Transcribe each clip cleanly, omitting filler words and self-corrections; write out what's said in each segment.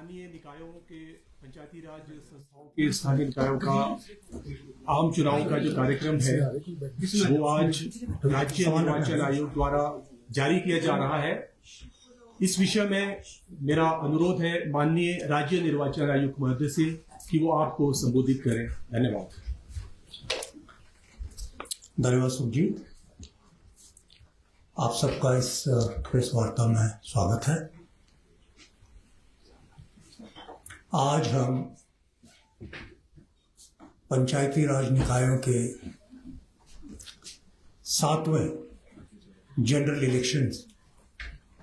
स्थानीय निकायों के पंचायती राज संस्थाओं के स्थानीय निकायों का आम चुनाव का जो कार्यक्रम है वो आज राज्य निर्वाचन आयोग द्वारा जारी किया जा रहा है। इस विषय में मेरा अनुरोध है माननीय राज्य निर्वाचन आयुक्त महोदय से कि वो आपको संबोधित करें। धन्यवाद। धन्यवाद सुखजीत, आप सबका इस प्रेस वार्ता में स्वागत है। आज हम पंचायती राज निकायों के 7वें जनरल इलेक्शंस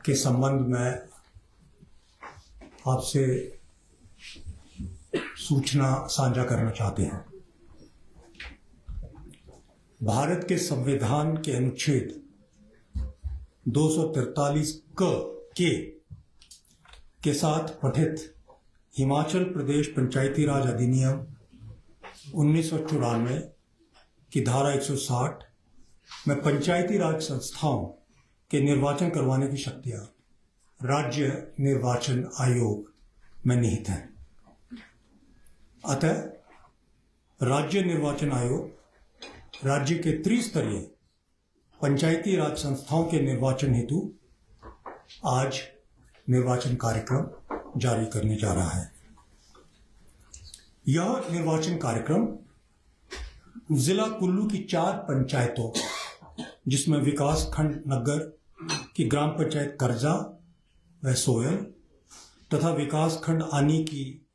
के संबंध में आपसे सूचना साझा करना चाहते हैं। भारत के संविधान के अनुच्छेद 243 के साथ पठित हिमाचल प्रदेश पंचायती राज अधिनियम 1994 की धारा 160 में पंचायती राज संस्थाओं के निर्वाचन करवाने की शक्तियां राज्य निर्वाचन आयोग में निहित हैं। अतः राज्य निर्वाचन आयोग राज्य के त्रिस्तरीय पंचायती राज संस्थाओं के निर्वाचन हेतु आज निर्वाचन कार्यक्रम जारी करने जा रहा है। यह निर्वाचन कार्यक्रम जिला कुल्लू की 4 पंचायतों जिसमें विकास खंड नगर की ग्राम पंचायत करजा व सोयल तथा विकास खंड आनी की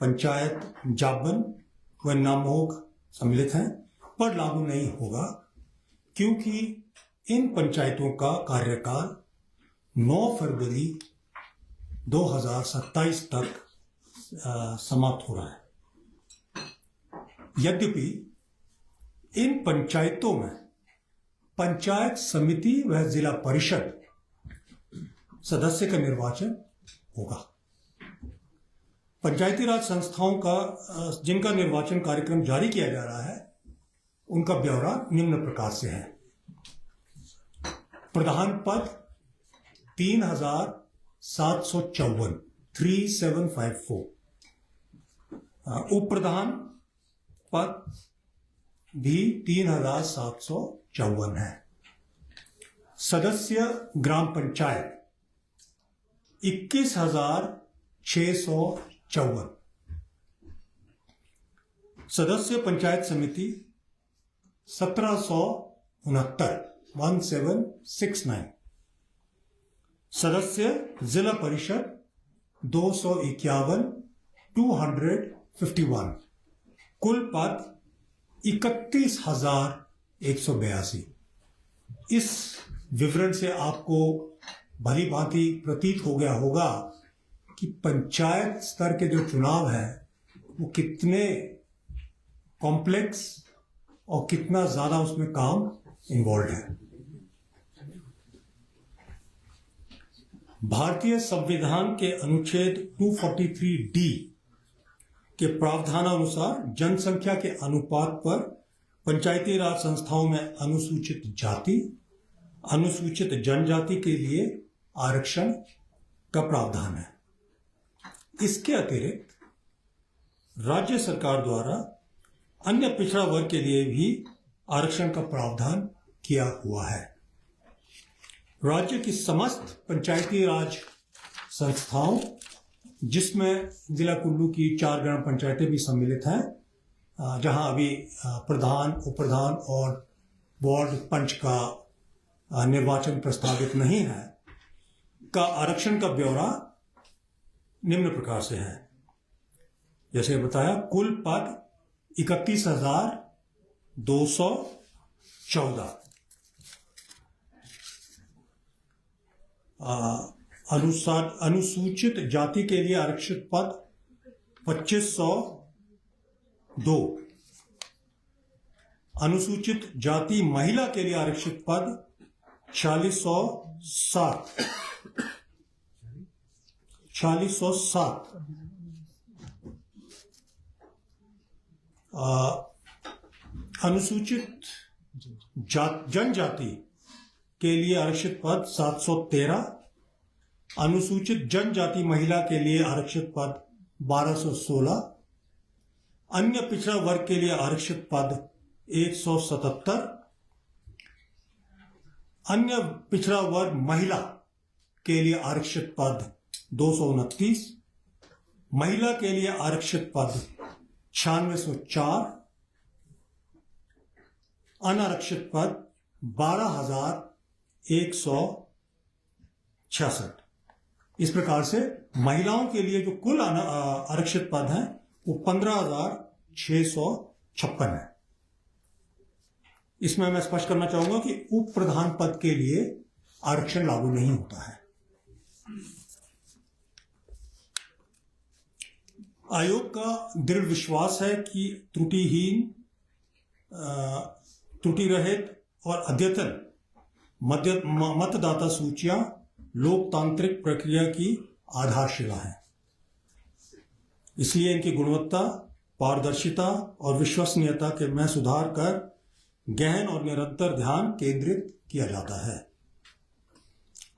पंचायत जाबन व नामोग सम्मिलित हैं पर लागू नहीं होगा, क्योंकि इन पंचायतों का कार्यकाल 9 फरवरी 2027 तक समाप्त हो रहा है। यद्यपि इन पंचायतों में पंचायत समिति व जिला परिषद सदस्य का निर्वाचन होगा। पंचायती राज संस्थाओं का जिनका निर्वाचन कार्यक्रम जारी किया जा रहा है उनका ब्यौरा निम्न प्रकार से है। प्रधान पद 3754 3754, उप प्रधान पद भी 3754 है। सदस्य ग्राम पंचायत 21654, सदस्य पंचायत समिति 1769 सदस्य जिला परिषद 251 कुल पद 31,182। इस विवरण से आपको भली भांति प्रतीत हो गया होगा कि पंचायत स्तर के जो चुनाव है वो कितने कॉम्प्लेक्स और कितना ज्यादा उसमें काम इन्वॉल्व है। भारतीय संविधान के अनुच्छेद 243D के प्रावधानानुसार जनसंख्या के अनुपात पर पंचायती राज संस्थाओं में अनुसूचित जाति, अनुसूचित जनजाति के लिए आरक्षण का प्रावधान है। इसके अतिरिक्त राज्य सरकार द्वारा अन्य पिछड़ा वर्ग के लिए भी आरक्षण का प्रावधान किया हुआ है। राज्य की समस्त पंचायती राज संस्थाओं जिसमें जिला कुल्लू की 4 ग्राम पंचायतें भी सम्मिलित हैं, जहां अभी प्रधान, उप प्रधान और वार्ड पंच का निर्वाचन प्रस्तावित नहीं है, का आरक्षण का ब्यौरा निम्न प्रकार से है। जैसे बताया, कुल पद 31,214, अनुसूचित जाति के लिए आरक्षित पद 2502, अनुसूचित जाति महिला के लिए आरक्षित पद 4607, अनुसूचित जनजाति के लिए आरक्षित पद 713, अनुसूचित जनजाति महिला के लिए आरक्षित पद 1216, अन्य पिछड़ा वर्ग के लिए आरक्षित पद 177, अन्य पिछड़ा वर्ग महिला के लिए आरक्षित पद 229, महिला के लिए आरक्षित पद 9604, अनारक्षित पद 12,166। इस प्रकार से महिलाओं के लिए जो कुल आरक्षित पद हैं वो 15,656 है। इसमें मैं स्पष्ट करना चाहूंगा कि उप प्रधान पद के लिए आरक्षण लागू नहीं होता है। आयोग का दृढ़ विश्वास है कि त्रुटिहीन, त्रुटि रहित और अद्यतन मतदाता सूचियां लोकतांत्रिक प्रक्रिया की आधारशिला है। इसलिए इनकी गुणवत्ता, पारदर्शिता और विश्वसनीयता के में सुधार कर गहन और निरंतर ध्यान केंद्रित किया जाता है।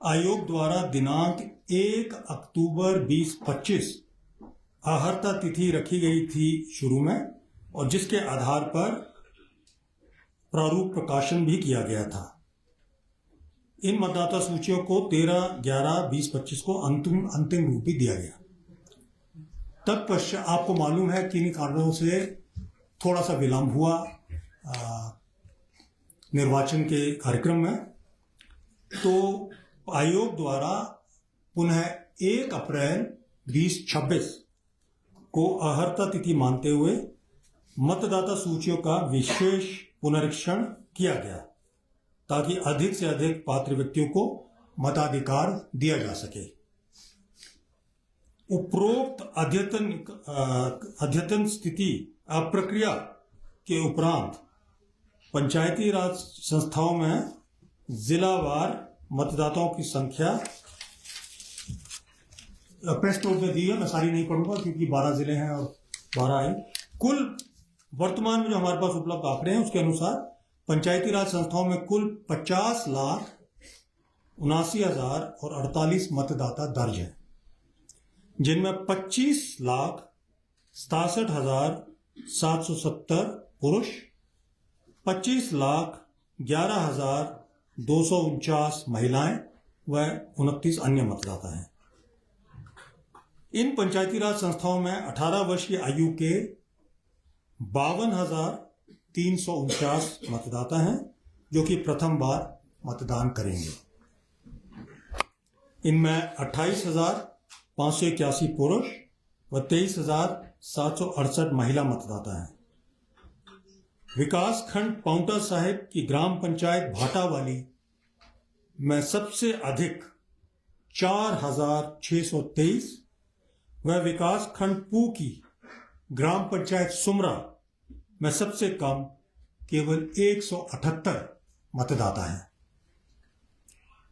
आयोग द्वारा दिनांक 1 अक्टूबर 2025 आहर्ता तिथि रखी गई थी शुरू में, और जिसके आधार पर प्रारूप प्रकाशन भी किया गया था। इन मतदाता सूचियों को 13/11/2025 को अंतिम रूप भी दिया गया। तत्पश्चात आपको मालूम है कि इन कारणों से थोड़ा सा विलंब हुआ निर्वाचन के कार्यक्रम में, तो आयोग द्वारा पुनः 1 अप्रैल 2026 को आहर्ता तिथि मानते हुए मतदाता सूचियों का विशेष पुनरीक्षण किया गया, ताकि अधिक से अधिक पात्र व्यक्तियों को मताधिकार दिया जा सके। उपरोक्त अद्यतन स्थिति प्रक्रिया के उपरांत पंचायती राज संस्थाओं में जिलावार मतदाताओं की संख्या प्रेस नोट में दी है, मैं सारी नहीं पढ़ूंगा क्योंकि 12 जिले हैं और 12 है। कुल वर्तमान में जो हमारे पास उपलब्ध आंकड़े हैं उसके अनुसार पंचायती राज संस्थाओं में कुल 50,79,048 मतदाता दर्ज है, जिनमें 25,67,770 पुरुष, 25,11,249 महिलाएं व 29 अन्य मतदाता हैं। इन पंचायती राज संस्थाओं में 18 वर्ष की आयु के 52,349 मतदाता हैं, जो कि प्रथम बार मतदान करेंगे। इनमें 28,581 पुरुष व 23,768 महिला मतदाता हैं। विकास खंड पाउंटा साहिब की ग्राम पंचायत भाटावाली में सबसे अधिक 4,623 व विकास खंड पू की ग्राम पंचायत सुमरा में सबसे कम केवल 178 मतदाता हैं।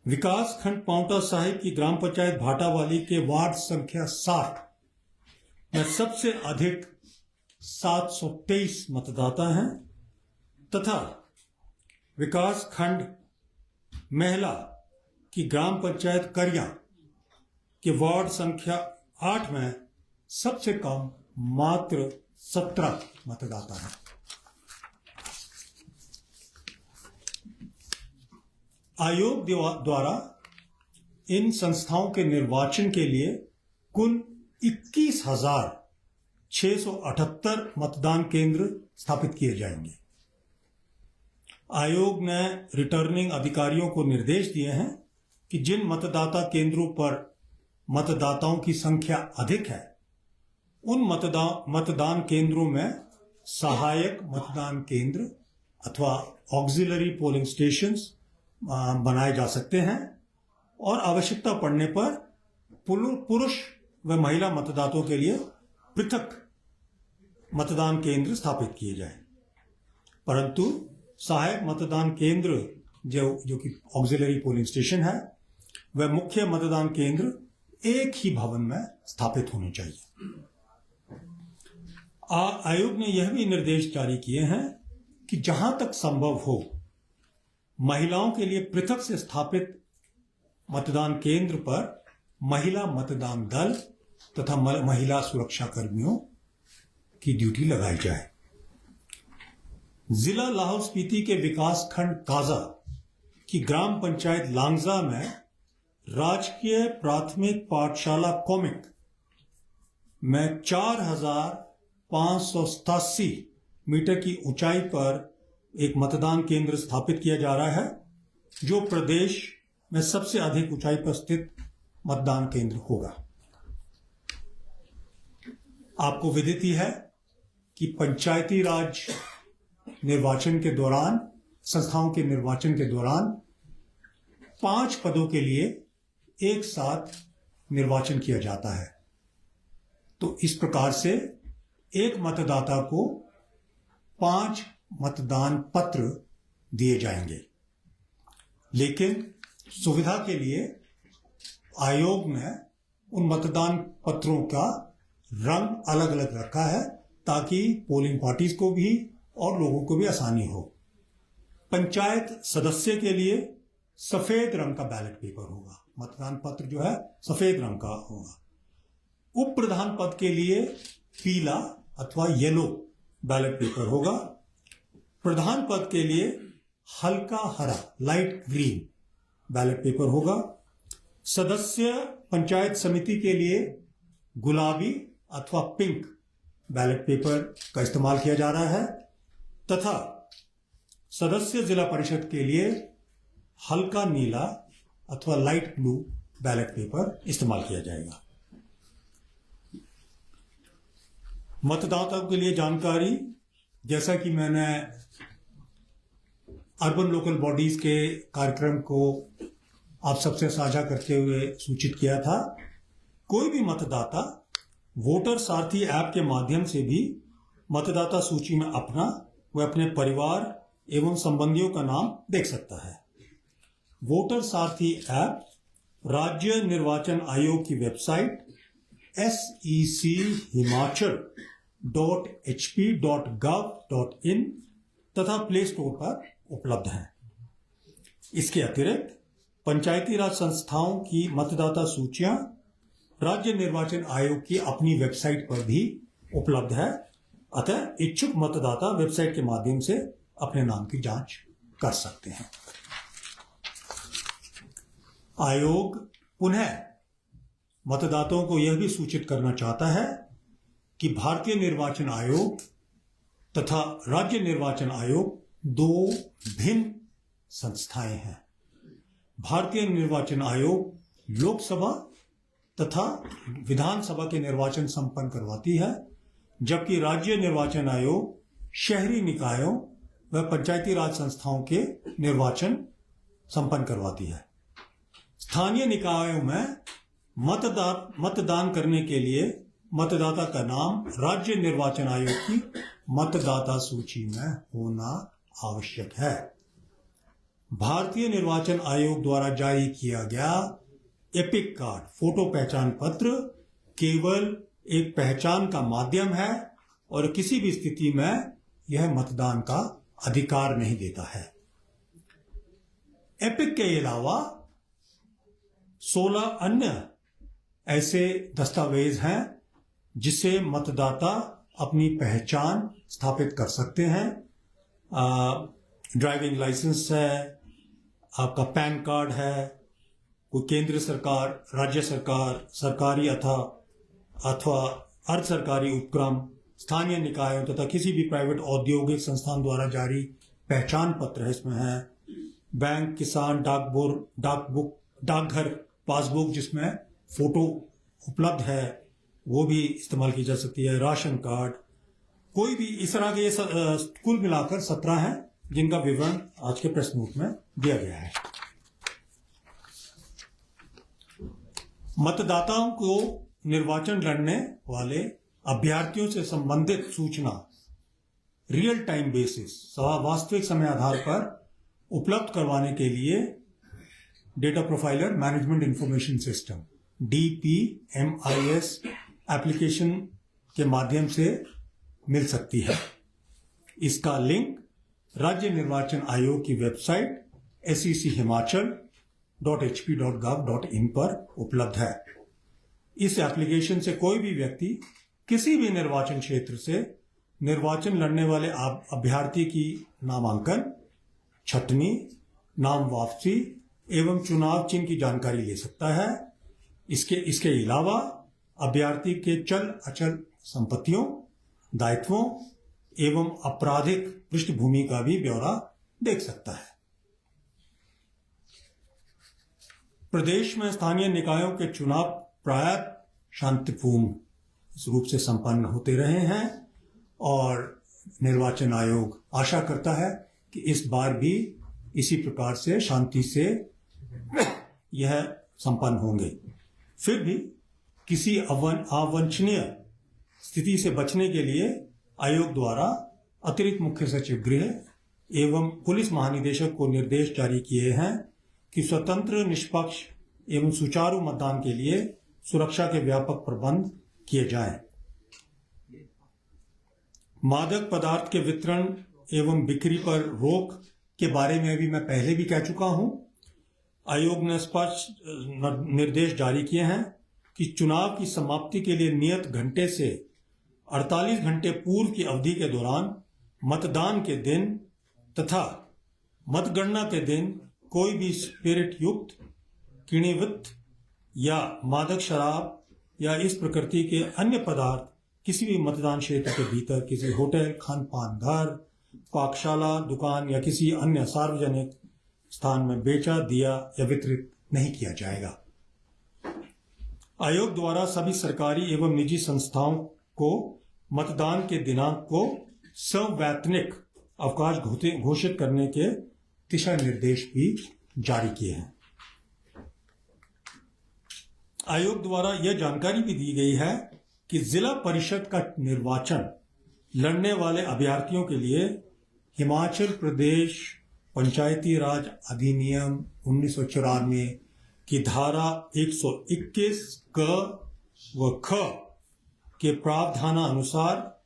विकास खंड पाउंटा साहिब की ग्राम पंचायत भाटावाली के वार्ड संख्या 7 में सबसे अधिक 723 मतदाता हैं, तथा विकास खंड महला की ग्राम पंचायत करिया के वार्ड संख्या 8 में सबसे कम मात्र 17 मतदाता हैं। आयोग द्वारा इन संस्थाओं के निर्वाचन के लिए कुल 21,678 मतदान केंद्र स्थापित किए जाएंगे। आयोग ने रिटर्निंग अधिकारियों को निर्देश दिए हैं कि जिन मतदाता केंद्रों पर मतदाताओं की संख्या अधिक है, उन मतदान केंद्रों में सहायक मतदान केंद्र अथवा ऑक्सिलरी पोलिंग स्टेशंस बनाए जा सकते हैं, और आवश्यकता पड़ने पर पुरुष व महिला मतदाताओं के लिए पृथक मतदान केंद्र स्थापित किए जाएं। परंतु सहायक मतदान केंद्र जो कि ऑक्सिलरी पोलिंग स्टेशन है, वह मुख्य मतदान केंद्र एक ही भवन में स्थापित होने चाहिए। आयोग ने यह भी निर्देश जारी किए हैं कि जहां तक संभव हो, महिलाओं के लिए पृथक से स्थापित मतदान केंद्र पर महिला मतदान दल तथा महिला सुरक्षा कर्मियों की ड्यूटी लगाई जाए। जिला लाहौल स्पीति के विकास खंड काजा की ग्राम पंचायत लांगजा में राजकीय प्राथमिक पाठशाला कॉमिक में 4,587 मीटर की ऊंचाई पर एक मतदान केंद्र स्थापित किया जा रहा है, जो प्रदेश में सबसे अधिक ऊंचाई पर स्थित मतदान केंद्र होगा। आपको विदित ही है कि पंचायती राज निर्वाचन के दौरान, संस्थाओं के निर्वाचन के दौरान 5 पदों के लिए एक साथ निर्वाचन किया जाता है। तो इस प्रकार से एक मतदाता को 5 मतदान पत्र दिए जाएंगे, लेकिन सुविधा के लिए आयोग ने उन मतदान पत्रों का रंग अलग अलग रखा है, ताकि पोलिंग पार्टीज को भी और लोगों को भी आसानी हो। पंचायत सदस्य के लिए सफेद रंग का बैलेट पेपर होगा, मतदान पत्र जो है सफेद रंग का होगा। उप प्रधान पद के लिए पीला अथवा येलो बैलेट पेपर होगा। प्रधान पद के लिए हल्का हरा, लाइट ग्रीन बैलेट पेपर होगा। सदस्य पंचायत समिति के लिए गुलाबी अथवा पिंक बैलेट पेपर का इस्तेमाल किया जा रहा है, तथा सदस्य जिला परिषद के लिए हल्का नीला अथवा लाइट ब्लू बैलेट पेपर इस्तेमाल किया जाएगा। मतदाताओं के लिए जानकारी, जैसा कि मैंने अर्बन लोकल बॉडीज के कार्यक्रम को आप सबसे साझा करते हुए सूचित किया था, कोई भी मतदाता वोटर सारथी ऐप के माध्यम से भी मतदाता सूची में अपना व अपने परिवार एवं संबंधियों का नाम देख सकता है। वोटर सारथी ऐप राज्य निर्वाचन आयोग की वेबसाइट sec-himachal.hp.gov.in तथा प्ले स्टोर पर उपलब्ध है। इसके अतिरिक्त पंचायती राज संस्थाओं की मतदाता सूचियां राज्य निर्वाचन आयोग की अपनी वेबसाइट पर भी उपलब्ध है, अतः इच्छुक मतदाता वेबसाइट के माध्यम से अपने नाम की जांच कर सकते हैं। आयोग पुनः मतदाताओं को यह भी सूचित करना चाहता है कि भारतीय निर्वाचन आयोग तथा राज्य निर्वाचन आयोग 2 भिन्न संस्थाएं हैं। भारतीय निर्वाचन आयोग लोकसभा तथा विधानसभा के निर्वाचन संपन्न करवाती है, जबकि राज्य निर्वाचन आयोग शहरी निकायों व पंचायती राज संस्थाओं के निर्वाचन संपन्न करवाती है। स्थानीय निकायों में मतदान करने के लिए मतदाता का नाम राज्य निर्वाचन आयोग की मतदाता सूची में होना आवश्यक है। भारतीय निर्वाचन आयोग द्वारा जारी किया गया एपिक कार्ड, फोटो पहचान पत्र, केवल एक पहचान का माध्यम है और किसी भी स्थिति में यह मतदान का अधिकार नहीं देता है। एपिक के अलावा 16 अन्य ऐसे दस्तावेज हैं जिसे मतदाता अपनी पहचान स्थापित कर सकते हैं। ड्राइविंग लाइसेंस है, आपका पैन कार्ड है, कोई केंद्र सरकार, राज्य सरकार, सरकारी अथवा अर्ध सरकारी उपक्रम, स्थानीय निकायों तथा किसी भी प्राइवेट औद्योगिक संस्थान द्वारा जारी पहचान पत्र है इसमें है। बैंक, किसान, डाकघर पासबुक जिसमें फोटो उपलब्ध है वो भी इस्तेमाल की जा सकती है। राशन कार्ड, कोई भी इस तरह के कुल मिलाकर 17 हैं जिनका विवरण आज के प्रेस नोट में दिया गया है। मतदाताओं को निर्वाचन लड़ने वाले अभ्यर्थियों से संबंधित सूचना रियल टाइम बेसिस, वास्तविक समय आधार पर उपलब्ध करवाने के लिए data profiler management information system DPMIS application के माध्यम से मिल सकती है। इसका लिंक राज्य निर्वाचन आयोग की वेबसाइट SEC हिमाचल www.hp.gov.in पर उपलब्ध है। इस एप्लीकेशन से कोई भी व्यक्ति किसी भी निर्वाचन क्षेत्र से निर्वाचन लड़ने वाले अभ्यर्थी की नामांकन, छटनी, नाम वापसी एवं चुनाव चिन्ह की जानकारी ले सकता है। इसके अलावा अभ्यर्थी के चल अचल संपत्तियों, दायित्वों एवं आपराधिक पृष्ठभूमि का भी ब्यौरा देख सकता है। प्रदेश में स्थानीय निकायों के चुनाव प्रायः शांतिपूर्ण रूप से संपन्न होते रहे हैं और निर्वाचन आयोग आशा करता है कि इस बार भी इसी प्रकार से शांति से यह संपन्न होंगे। फिर भी किसी अवांछनीय स्थिति से बचने के लिए आयोग द्वारा अतिरिक्त मुख्य सचिव गृह एवं पुलिस महानिदेशक को निर्देश जारी किए हैं कि स्वतंत्र, निष्पक्ष एवं सुचारू मतदान के लिए सुरक्षा के व्यापक प्रबंध किए जाएं। मादक पदार्थ के वितरण एवं बिक्री पर रोक के बारे में भी मैं पहले भी कह चुका हूं। आयोग ने स्पष्ट निर्देश जारी किए हैं कि चुनाव की समाप्ति के लिए नियत घंटे से 48 घंटे पूर्व की अवधि के दौरान मतदान के दिन तथा मतगणना के दिन कोई भी स्पिरिट युक्त, किण्वित या मादक शराब या इस प्रकृति के अन्य पदार्थ किसी भी मतदान क्षेत्र के भीतर किसी होटल, खान पान घर, पाकशाला, दुकान या किसी अन्य सार्वजनिक स्थान में बेचा, दिया या वितरित नहीं किया जाएगा। आयोग द्वारा सभी सरकारी एवं निजी संस्थाओं को मतदान के दिनांक को सवैतनिक अवकाश घोषित करने के दिशा निर्देश भी जारी किए हैं। आयोग द्वारा यह जानकारी भी दी गई है कि जिला परिषद का निर्वाचन लड़ने वाले अभ्यर्थियों के लिए हिमाचल प्रदेश पंचायती राज अधिनियम 1994 की धारा 121 क व ख के प्रावधानानुसार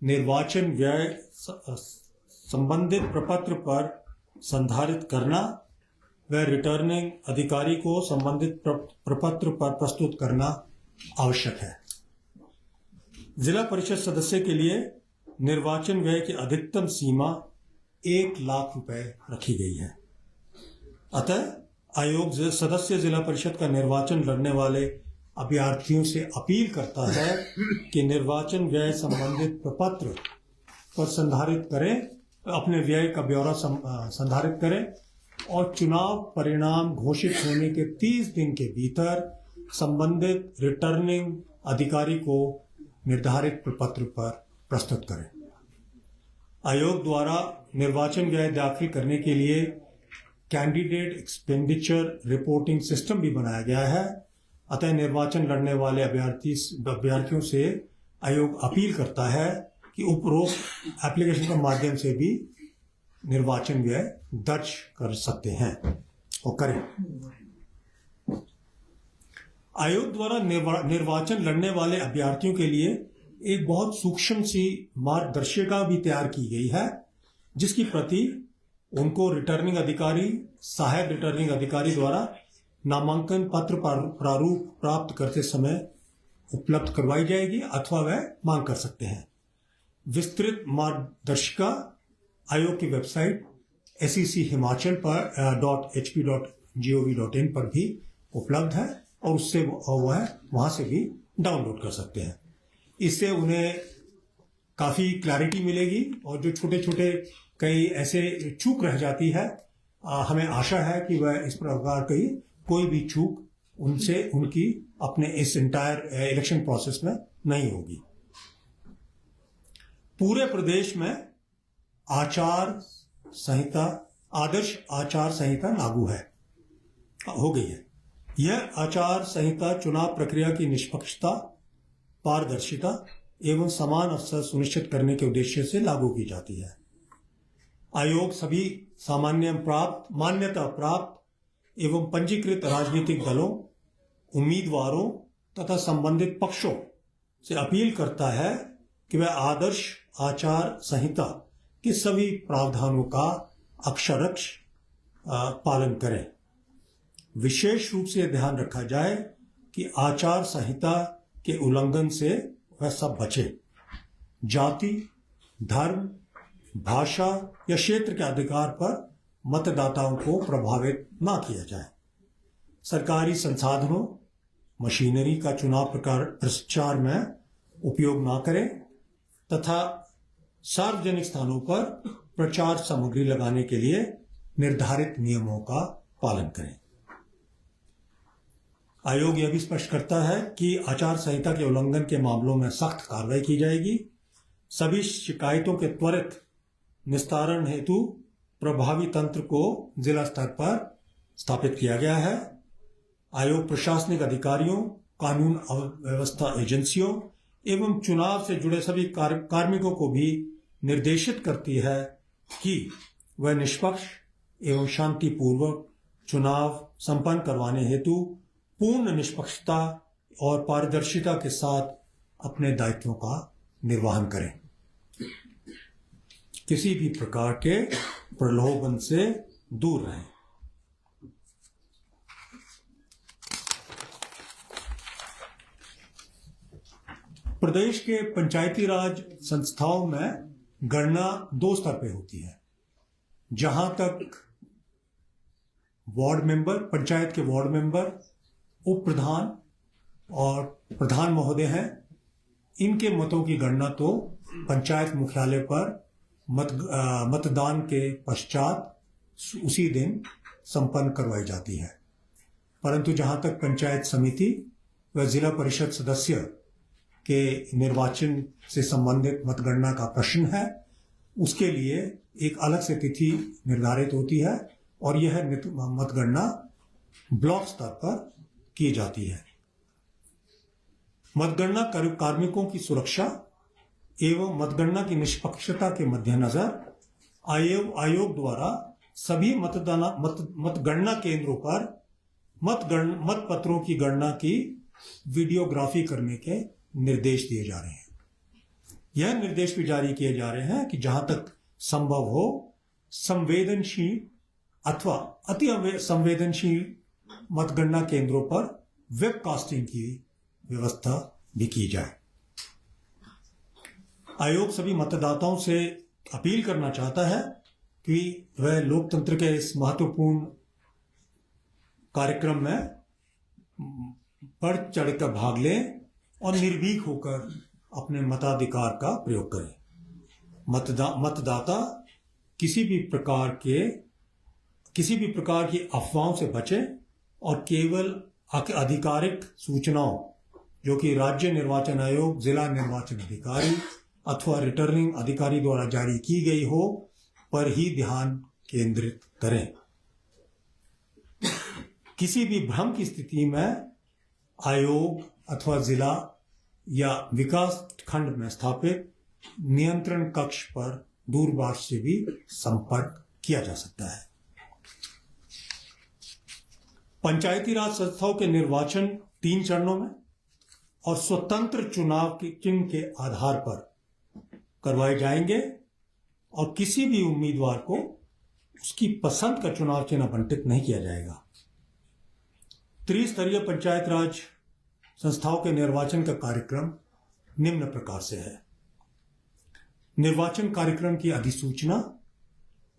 निर्वाचन व्यय संबंधित प्रपत्र पर संधारित करना व रिटर्निंग अधिकारी को संबंधित प्रपत्र पर प्रस्तुत करना आवश्यक है। जिला परिषद सदस्य के लिए निर्वाचन व्यय की अधिकतम सीमा 1 लाख रुपए रखी गई है। अतः आयोग सदस्य जिला परिषद का निर्वाचन लड़ने वाले अभ्यर्थियों से अपील करता है कि निर्वाचन व्यय संबंधित प्रपत्र पर संधारित करें, अपने व्यय का ब्यौरा संधारित करें और चुनाव परिणाम घोषित होने के 30 दिन के भीतर संबंधित रिटर्निंग अधिकारी को निर्धारित प्रपत्र पर प्रस्तुत करें। आयोग द्वारा निर्वाचन व्यय दाखिल करने के लिए कैंडिडेट एक्सपेंडिचर रिपोर्टिंग सिस्टम भी बनाया गया है। अतः निर्वाचन लड़ने वाले अभ्यर्थियों से आयोग अपील करता है कि उपरोक्त एप्लीकेशन के माध्यम से भी निर्वाचन व्यय दर्ज कर सकते हैं और करें। आयोग द्वारा निर्वाचन लड़ने वाले अभ्यर्थियों के लिए एक बहुत सूक्ष्म सी मार्गदर्शिका भी तैयार की गई है, जिसकी प्रति उनको रिटर्निंग अधिकारी, सहायक रिटर्निंग अधिकारी द्वारा नामांकन पत्र प्रारूप प्राप्त करते समय उपलब्ध करवाई जाएगी अथवा वह मांग कर सकते हैं। विस्तृत मार्गदर्शिका आयोग की वेबसाइट SEChimachal पर .hp.gov.in पर भी उपलब्ध है और उससे वह वहां से भी डाउनलोड कर सकते हैं। इससे उन्हें काफी क्लैरिटी मिलेगी और जो छोटे छोटे कई ऐसे चूक रह जाती है, हमें आशा है कि वह इस प्रकार की कोई भी चूक उनसे उनकी अपने इस इंटायर इलेक्शन प्रोसेस में नहीं होगी। पूरे प्रदेश में आदर्श आचार संहिता लागू हो गई है। यह आचार संहिता चुनाव प्रक्रिया की निष्पक्षता, पारदर्शिता एवं समान अवसर सुनिश्चित करने के उद्देश्य से लागू की जाती है। आयोग सभी मान्यता प्राप्त एवं पंजीकृत राजनीतिक दलों, उम्मीदवारों तथा संबंधित पक्षों से अपील करता है कि वह आदर्श आचार संहिता के सभी प्रावधानों का अक्षरशः पालन करें। विशेष रूप से ध्यान रखा जाए कि आचार संहिता के उल्लंघन से वह सब बचे। जाति, धर्म, भाषा या क्षेत्र के अधिकार पर मतदाताओं को प्रभावित ना किया जाए। सरकारी संसाधनों, मशीनरी का चुनाव प्रचार में उपयोग ना करें तथा सार्वजनिक स्थानों पर प्रचार सामग्री लगाने के लिए निर्धारित नियमों का पालन करें। आयोग यह भी स्पष्ट करता है कि आचार संहिता के उल्लंघन के मामलों में सख्त कार्रवाई की जाएगी। सभी शिकायतों के त्वरित निस्तारण हेतु प्रभावी तंत्र को जिला स्तर पर स्थापित किया गया है। आयोग प्रशासनिक अधिकारियों, कानून व्यवस्था एजेंसियों एवं चुनाव से जुड़े सभी कार्मिकों को भी निर्देशित करती है कि वह निष्पक्ष एवं शांतिपूर्वक चुनाव संपन्न करवाने हेतु पूर्ण निष्पक्षता और पारदर्शिता के साथ अपने दायित्वों का निर्वहन करें। किसी भी प्रकार के प्रलोभन से दूर रहें। प्रदेश के पंचायती राज संस्थाओं में गणना 2 स्तर पे होती है। जहां तक वार्ड मेंबर, पंचायत के वार्ड मेंबर, उप प्रधान और प्रधान महोदय हैं, इनके मतों की गणना तो पंचायत मुख्यालय पर मतदान के पश्चात उसी दिन संपन्न करवाई जाती है। परंतु जहां तक पंचायत समिति व जिला परिषद सदस्य के निर्वाचन से संबंधित मतगणना का प्रश्न है, उसके लिए एक अलग से तिथि निर्धारित होती है और यह मतगणना ब्लॉक स्तर पर की जाती है। मतगणना कार्मिकों की सुरक्षा एवं मतगणना की निष्पक्षता के मद्देनजर आयोग द्वारा सभी मतगणना केंद्रों पर मतपत्रों की गणना की वीडियोग्राफी करने के निर्देश दिए जा रहे हैं। यह निर्देश भी जारी किए जा रहे हैं कि जहां तक संभव हो संवेदनशील अथवा अति संवेदनशील मतगणना केंद्रों पर वेबकास्टिंग की व्यवस्था भी की जाए। आयोग सभी मतदाताओं से अपील करना चाहता है कि वह लोकतंत्र के इस महत्वपूर्ण कार्यक्रम में बढ़ चढ़कर भाग लें और निर्भीक होकर अपने मताधिकार का प्रयोग करें। मतदाता किसी भी प्रकार की अफवाहों से बचें और केवल आधिकारिक सूचनाओं जो कि राज्य निर्वाचन आयोग, जिला निर्वाचन अधिकारी अथवा रिटर्निंग अधिकारी द्वारा जारी की गई हो पर ही ध्यान केंद्रित करें। किसी भी भ्रम की स्थिति में आयोग अथवा जिला या विकास खंड में स्थापित नियंत्रण कक्ष पर दूरभाष से भी संपर्क किया जा सकता है। पंचायती राज संस्थाओं के निर्वाचन 3 चरणों में और स्वतंत्र चुनाव के चिन्ह के आधार पर करवाए जाएंगे और किसी भी उम्मीदवार को उसकी पसंद का चुनाव चिन्ह आवंटित नहीं किया जाएगा। त्रिस्तरीय पंचायत राज संस्थाओं के निर्वाचन का कार्यक्रम निम्न प्रकार से है। निर्वाचन कार्यक्रम की अधिसूचना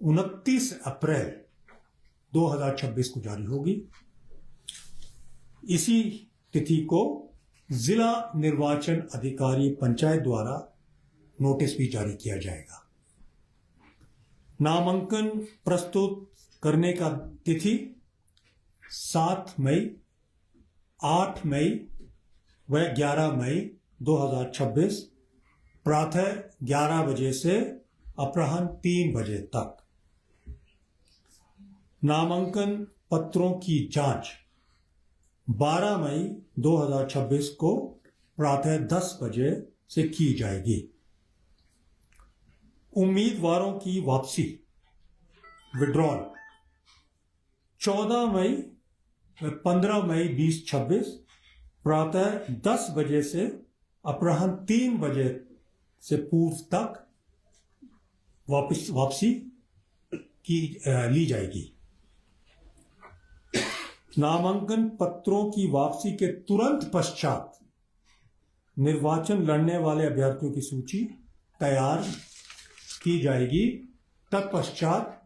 29 अप्रैल 2026 को जारी होगी। इसी तिथि को जिला निर्वाचन अधिकारी पंचायत द्वारा नोटिस भी जारी किया जाएगा। नामांकन प्रस्तुत करने का तिथि 7 मई, 8 मई व 11 मई 2026 प्रातः 11 बजे से अपराह्न 3 बजे तक। नामांकन पत्रों की जांच 12 मई 2026 को प्रातः 10 बजे से की जाएगी। उम्मीदवारों की वापसी विड्रॉल 14 मई व 15 मई 2026 प्रातः 10 बजे से अपराह्न 3 बजे से पूर्व तक वापसी की ली जाएगी। नामांकन पत्रों की वापसी के तुरंत पश्चात निर्वाचन लड़ने वाले अभ्यर्थियों की सूची तैयार की जाएगी। तत्पश्चात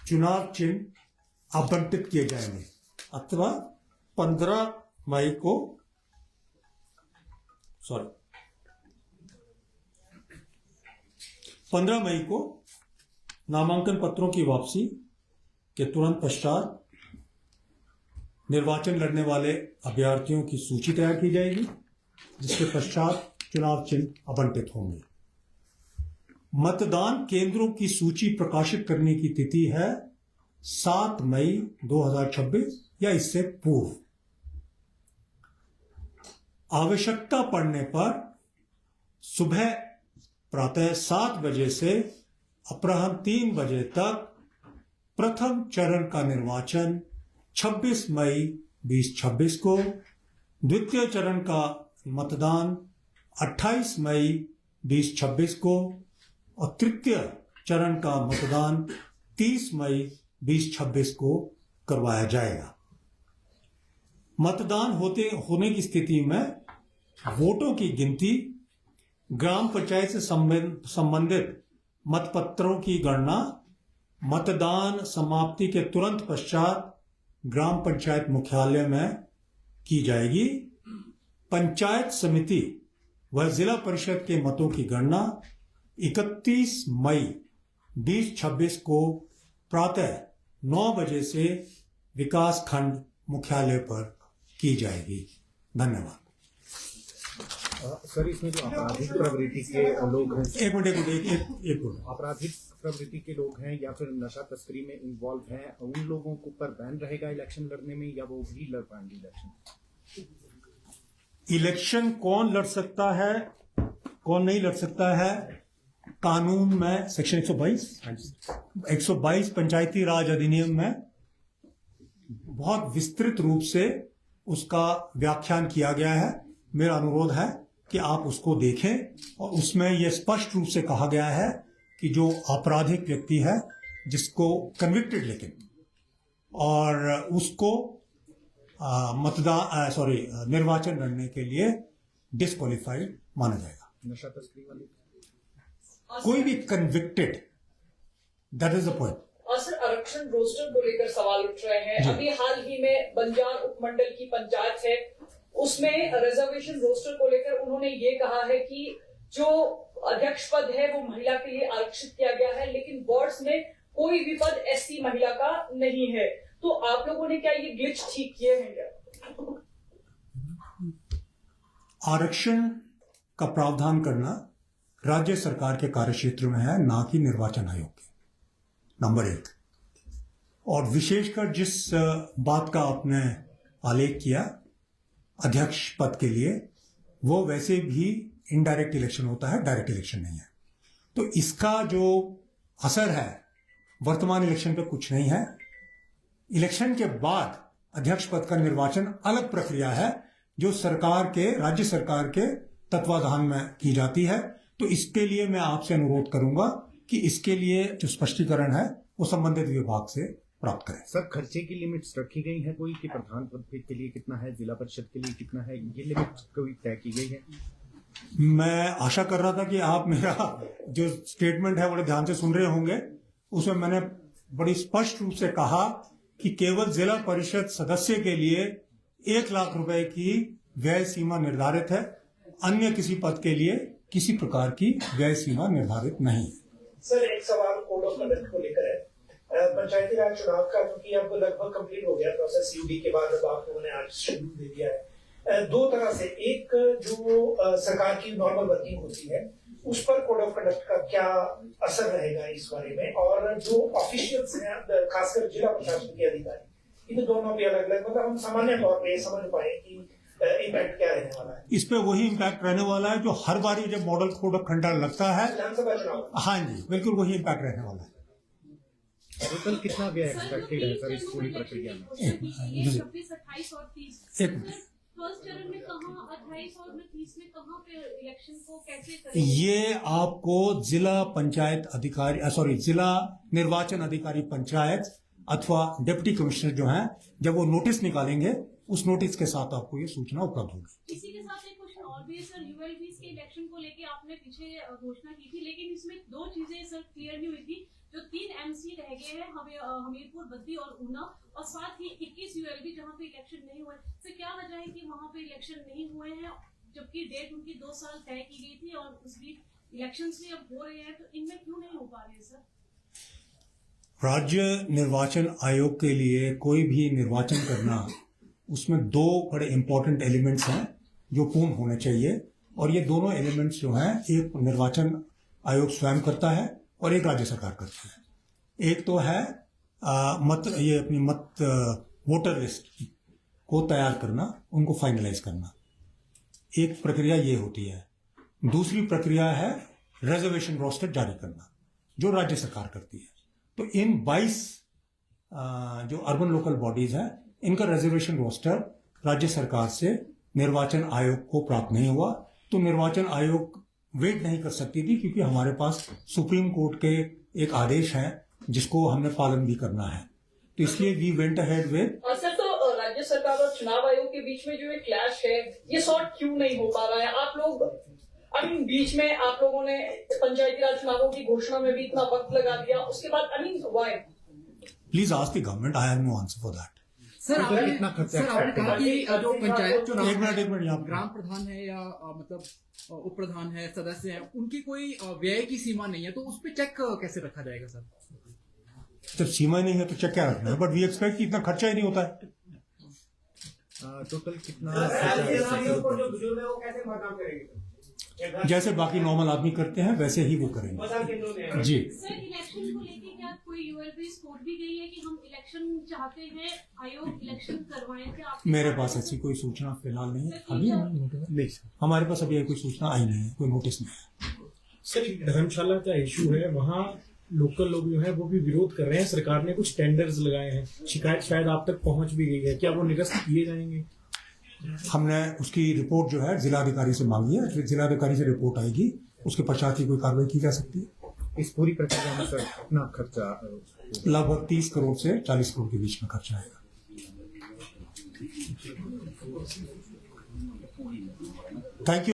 चुनाव चिन्ह आवंटित किए जाएंगे अथवा 15 मई को नामांकन पत्रों की वापसी के तुरंत पश्चात निर्वाचन लड़ने वाले अभ्यर्थियों की सूची तैयार की जाएगी, जिसके पश्चात चुनाव चिन्ह आवंटित होंगे। मतदान केंद्रों की सूची प्रकाशित करने की तिथि है 7 मई 2026 या इससे पूर्व। आवश्यकता पड़ने पर सुबह प्रातः 7 बजे से अपराह्न 3 बजे तक प्रथम चरण का निर्वाचन 26 मई 2026 को, द्वितीय चरण का मतदान 28 मई 2026 को और तृतीय चरण का मतदान 30 मई 2026 को करवाया जाएगा। मतदान होने की स्थिति में वोटों की गिनती, ग्राम पंचायत से संबंधित मतपत्रों की गणना मतदान समाप्ति के तुरंत पश्चात ग्राम पंचायत मुख्यालय में की जाएगी। पंचायत समिति व जिला परिषद के मतों की गणना 31 मई 2026 को प्रातः 9 बजे से विकास खंड मुख्यालय पर की जाएगी। धन्यवाद। सर, इसमें जो आपराधिक प्रवृत्ति के लोग हैं, एक मिनट आपराधिक प्रवृत्ति के लोग हैं या फिर नशा तस्करी में इन्वॉल्व हैं, उन लोगों के ऊपर बैन रहेगा इलेक्शन लड़ने में, या वो भी लड़ पाएंगे इलेक्शन? इलेक्शन कौन लड़ सकता है, कौन नहीं लड़ सकता है, कानून में सेक्शन 122 पंचायती राज अधिनियम में बहुत विस्तृत रूप से उसका व्याख्यान किया गया है। मेरा अनुरोध है कि आप उसको देखें और उसमें यह स्पष्ट रूप से कहा गया है कि जो आपराधिक व्यक्ति है, जिसको कन्विक्टेड लेकिन, और उसको निर्वाचन लड़ने के लिए डिस्क्वालिफाइड माना जाएगा। नशा तस्करी वाले कोई भी convicted, that is the point. और सर, आरक्षण रोस्टर को लेकर सवाल उठ रहे हैं। अभी हाल ही में बंजान उपमंडल की पंचायत है, उसमें रिजर्वेशन रोस्टर को लेकर उन्होंने ये कहा है कि जो अध्यक्ष पद है वो महिला के लिए आरक्षित किया गया है, लेकिन वार्ड्स में कोई भी पद एससी महिला का नहीं है। तो आप लोगों ने क्या ये ग्लिच ठीक किए हैं क्या? आरक्षण का प्रावधान करना राज्य सरकार के कार्यक्षेत्र में है, ना कि निर्वाचन आयोग के। नंबर 1। और विशेषकर जिस बात का आपने आलेख किया अध्यक्ष पद के लिए, वो वैसे भी इनडायरेक्ट इलेक्शन होता है, डायरेक्ट इलेक्शन नहीं है। तो इसका जो असर है वर्तमान इलेक्शन पे कुछ नहीं है। इलेक्शन के बाद अध्यक्ष पद का निर्वाचन अलग प्रक्रिया है, जो राज्य सरकार के तत्वाधान में की जाती है। तो इसके लिए मैं आपसे अनुरोध करूंगा कि इसके लिए जो स्पष्टीकरण है वो संबंधित विभाग से प्राप्त करें। सर, खर्चे की लिमिट्स रखी गई है कोई, कि प्रधान पद के लिए कितना है, जिला परिषद के लिए कितना है, ये लिमिट कोई तय की गई है? मैं आशा कर रहा था कि आप मेरा जो स्टेटमेंट है बड़े ध्यान से सुन रहे होंगे। उसमें मैंने बड़ी स्पष्ट रूप से कहा कि केवल जिला परिषद सदस्य के लिए 1 लाख रुपए की व्यय सीमा निर्धारित है, अन्य किसी पद के लिए किसी प्रकार की व्यय सीमा निर्धारित नहीं है। सर, एक सवाल कोड ऑफ कंडक्ट को लेकर है। पंचायती राज चुनाव का, क्योंकि अब लगभग कंप्लीट हो गया प्रोसेस, यूडी के बाद अब आप लोगों ने आज शेड्यूल दे दिया है। 2 तरह से, एक जो सरकार की नॉर्मल वर्किंग होती है उस पर कोड ऑफ कंडक्ट का क्या असर रहेगा इस बारे में, और जो ऑफिशियल्स हैं खासकर जिला प्रशासन के अधिकारी, इन दोनों भी अलग अलग, मतलब हम सामान्य तौर पर समझ पाए कि इम्पैक्ट क्या रहने वाला है? इस पे वही इम्पैक्ट रहने वाला है जो हर बार जब मॉडल कोड ऑफ कंडक्ट लगता है। विधानसभा चुनाव, हाँ जी, बिल्कुल वही इम्पैक्ट रहने वाला है। टोटल कितना व्यय एक्सपेक्टेड है सर इस पूरी प्रक्रिया में? 26, 28 और 30। एक मिनट, फर्स्ट चरण में कहाँ, 28 और 30 में कहाँ पे इलेक्शन को कैसे करेंगे? ये आपको जिला निर्वाचन अधिकारी पंचायत अथवा डिप्टी कमिश्नर जो हैं, जब वो नोटिस निकालेंगे उस नोटिस के साथ आपको ये सूचना उपलब्ध होगी। इसी के साथ एक क्वेश्चन और भी है सर, यूएलबीज के इलेक्शन को लेके आपने पीछे घोषणा की थी, लेकिन इसमें दो चीजें सर क्लियर नहीं हुई थी। जो 3 एमसी रह गए हैं हमीरपुर, बद्दी और ऊना, और साथ ही 21 यूएलबी जहां पे इलेक्शन नहीं हुए। सर क्या वजह है कि वहां पे इलेक्शन नहीं हुए हैं, जबकि डेट उनकी 2 साल तय की गई थी और उस बीच इलेक्शंस भी अब हो रहे हैं, तो इनमें क्यों नहीं हो पा रहे सर? राज्य निर्वाचन आयोग के लिए कोई भी निर्वाचन करना, उसमें 2 बड़े इंपॉर्टेंट एलिमेंट्स हैं जो पूर्ण होने चाहिए, और ये दोनों एलिमेंट्स जो हैं, एक निर्वाचन आयोग स्वयं करता है और एक राज्य सरकार करती है। एक तो है मत वोटर लिस्ट को तैयार करना, उनको फाइनलाइज करना, एक प्रक्रिया ये होती है। दूसरी प्रक्रिया है रिजर्वेशन रोस्टर जारी करना, जो राज्य सरकार करती है। तो इन 22 जो अर्बन लोकल बॉडीज हैं, इनका रिजर्वेशन रोस्टर राज्य सरकार से निर्वाचन आयोग को प्राप्त नहीं हुआ, तो निर्वाचन आयोग वेट नहीं कर सकती थी, क्योंकि हमारे पास सुप्रीम कोर्ट के एक आदेश है जिसको हमने पालन भी करना है। तो इसलिए वी वेंट अहेड विद। और सर, तो राज्य सरकार और चुनाव आयोग के बीच में जो ये क्लैश है, ये सॉर्ट क्यों नहीं हो पा रहा है? आप लोग बीच में आप लोगों ने पंचायती राज चुनावों की घोषणा में भी इतना वक्त लगा दिया, उसके बाद why? Please ask the government, I have no answer for that. Sir आपने कहा कि जो पंचायत चुनाव एक मिनट यहाँ ग्राम प्रधान है या मतलब उप प्रधान है, सदस्य है, उनकी कोई व्यय की सीमा नहीं है, तो उस पर चेक कैसे रखा जाएगा सर? जब सीमा नहीं है तो चेक क्या रखना है? बट वी एक्सपेक्ट कि इतना खर्चा ही नहीं होता है। टोटल कितना जैसे बाकी नॉर्मल आदमी करते हैं वैसे ही वो करेंगे जी। सर इलेक्शन को लेके क्या कोई यूएलबी कोर्ट भी गई है कि हम इलेक्शन चाहते हैं, आयोग इलेक्शन करवाएं? क्या मेरे पास ऐसी कोई सूचना फिलहाल नहीं है, अभी नहीं, हमारे पास अभी कोई सूचना आई नहीं है, कोई नोटिस नहीं है। सर धर्मशाला का इशू है, वहाँ लोकल लोग जो है वो भी विरोध कर रहे हैं। सरकार ने कुछ टेंडर्स लगाए हैं, शिकायत शायद आप तक पहुंच भी गई है, क्या वो निरस्त किए जाएंगे? हमने उसकी रिपोर्ट जो है जिलाधिकारी से मांगी है, फिर जिलाधिकारी से रिपोर्ट आएगी, उसके पश्चात ही कोई कार्रवाई की जा सकती है। इस पूरी प्रक्रिया में सर कितना खर्चा? लगभग 30 करोड़ से 40 करोड़ के बीच में खर्चा आएगा। Thank you.